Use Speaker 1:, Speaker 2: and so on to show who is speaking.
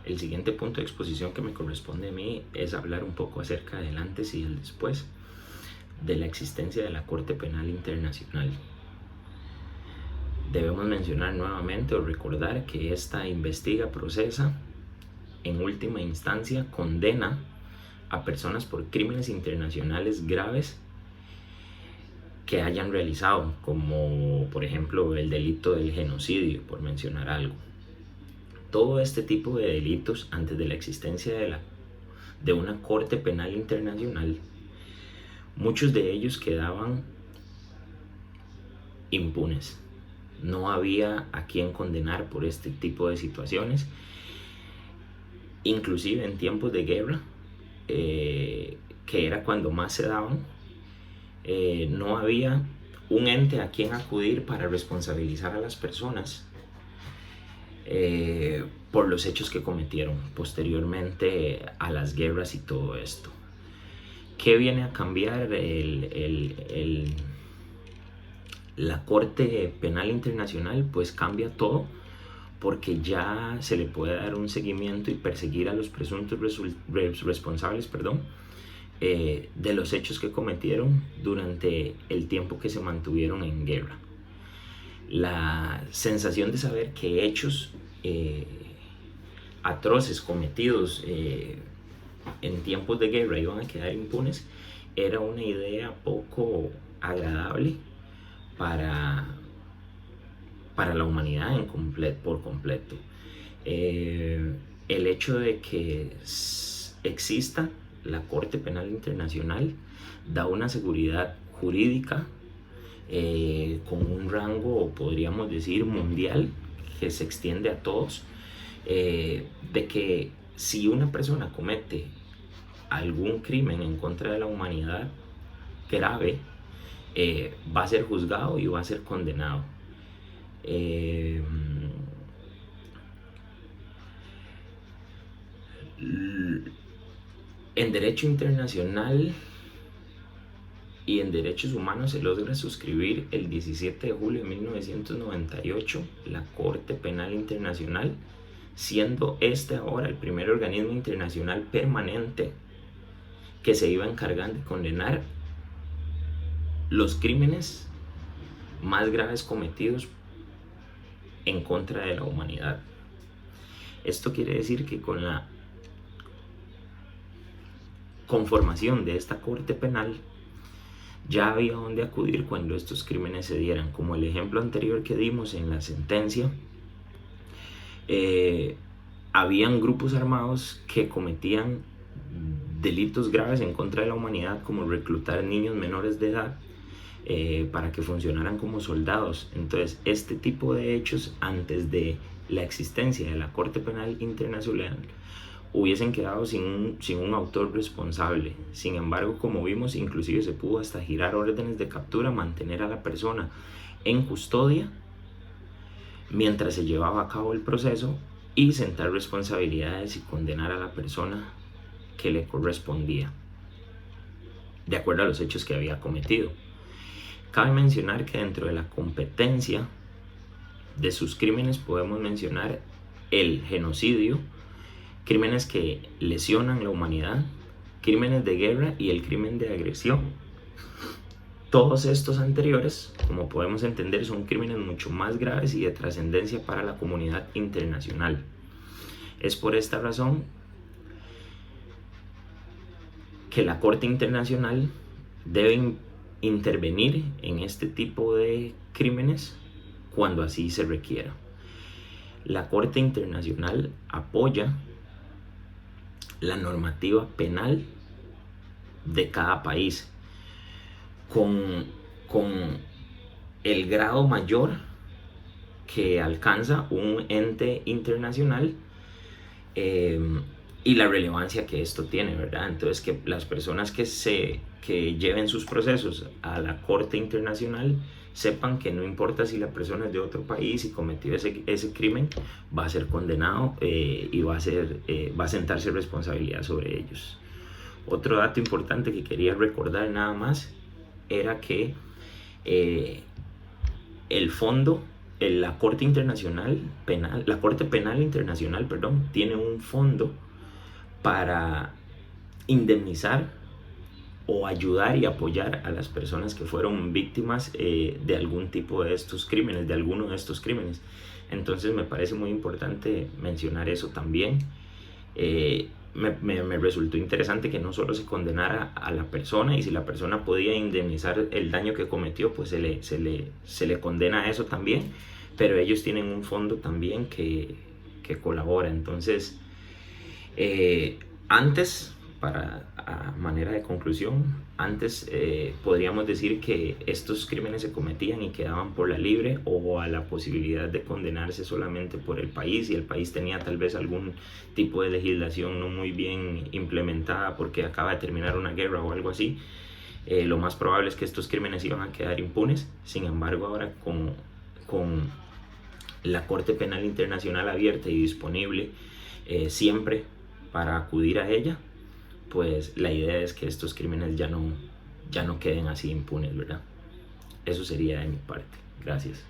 Speaker 1: el siguiente punto de exposición que me corresponde a mí es hablar un poco acerca del antes y el después de la existencia de la Corte Penal Internacional. Debemos mencionar nuevamente o recordar que esta investiga, procesa, en última instancia condena a personas por crímenes internacionales graves que hayan realizado, como por ejemplo el delito del genocidio, por mencionar algo. Todo este tipo de delitos, antes de la existencia de una Corte Penal Internacional, muchos de ellos quedaban impunes. No había a quien condenar por este tipo de situaciones. Inclusive en tiempos de guerra, que era cuando más se daban, no había un ente a quien acudir para responsabilizar a las personas por los hechos que cometieron posteriormente a las guerras y todo esto. ¿Qué viene a cambiar la Corte Penal Internacional? Pues cambia todo, porque ya se le puede dar un seguimiento y perseguir a los presuntos responsables, de los hechos que cometieron durante el tiempo que se mantuvieron en guerra. La sensación de saber que hechos atroces cometidos en tiempos de guerra iban a quedar impunes era una idea poco agradable para la humanidad por completo. El hecho de que exista la Corte Penal Internacional da una seguridad jurídica con un rango, podríamos decir, mundial, que se extiende a todos, de que si una persona comete algún crimen en contra de la humanidad grave, va a ser juzgado y va a ser condenado. En derecho internacional y en derechos humanos se logra suscribir el 17 de julio de 1998 la Corte Penal Internacional, siendo este ahora el primer organismo internacional permanente que se iba a encargar de condenar los crímenes más graves cometidos en contra de la humanidad. Esto quiere decir que con la conformación de esta Corte Penal ya había donde acudir cuando estos crímenes se dieran. Como el ejemplo anterior que dimos en la sentencia, habían grupos armados que cometían delitos graves en contra de la humanidad, como reclutar niños menores de edad para que funcionaran como soldados. Entonces, este tipo de hechos, antes de la existencia de la Corte Penal Internacional, hubiesen quedado sin un autor responsable. Sin embargo, como vimos, inclusive se pudo hasta girar órdenes de captura, mantener a la persona en custodia mientras se llevaba a cabo el proceso y sentar responsabilidades y condenar a la persona que le correspondía de acuerdo a los hechos que había cometido. Cabe mencionar que dentro de la competencia de sus crímenes podemos mencionar el genocidio, crímenes que lesionan la humanidad, crímenes de guerra y el crimen de agresión. Todos estos anteriores, como podemos entender, son crímenes mucho más graves y de trascendencia para la comunidad internacional. Es por esta razón que la Corte Internacional debe intervenir en este tipo de crímenes cuando así se requiera. La Corte Internacional apoya la normativa penal de cada país con el grado mayor que alcanza un ente internacional y la relevancia que esto tiene, ¿verdad? Entonces, que las personas que lleven sus procesos a la Corte Internacional sepan que no importa si la persona es de otro país y cometió ese crimen, va a ser condenado y va a sentarse responsabilidad sobre ellos. Otro dato importante que quería recordar nada más era que el fondo la Corte Internacional Penal, la Corte Penal Internacional, perdón, tiene un fondo para indemnizar o ayudar y apoyar a las personas que fueron víctimas de algún tipo de estos crímenes, de alguno de estos crímenes. Entonces me parece muy importante mencionar eso también. Me resultó interesante que no solo se condenara a la persona, y si la persona podía indemnizar el daño que cometió, pues se le condena a eso también, pero ellos tienen un fondo también que colabora. Entonces, antes, a manera de conclusión, antes podríamos decir que estos crímenes se cometían y quedaban por la libre, o a la posibilidad de condenarse solamente por el país, y el país tenía tal vez algún tipo de legislación no muy bien implementada porque acaba de terminar una guerra o algo así. Lo más probable es que estos crímenes iban a quedar impunes. Sin embargo, ahora con la Corte Penal Internacional abierta y disponible siempre para acudir a ella, pues la idea es que estos crímenes ya no queden así impunes, ¿verdad? Eso sería de mi parte. Gracias.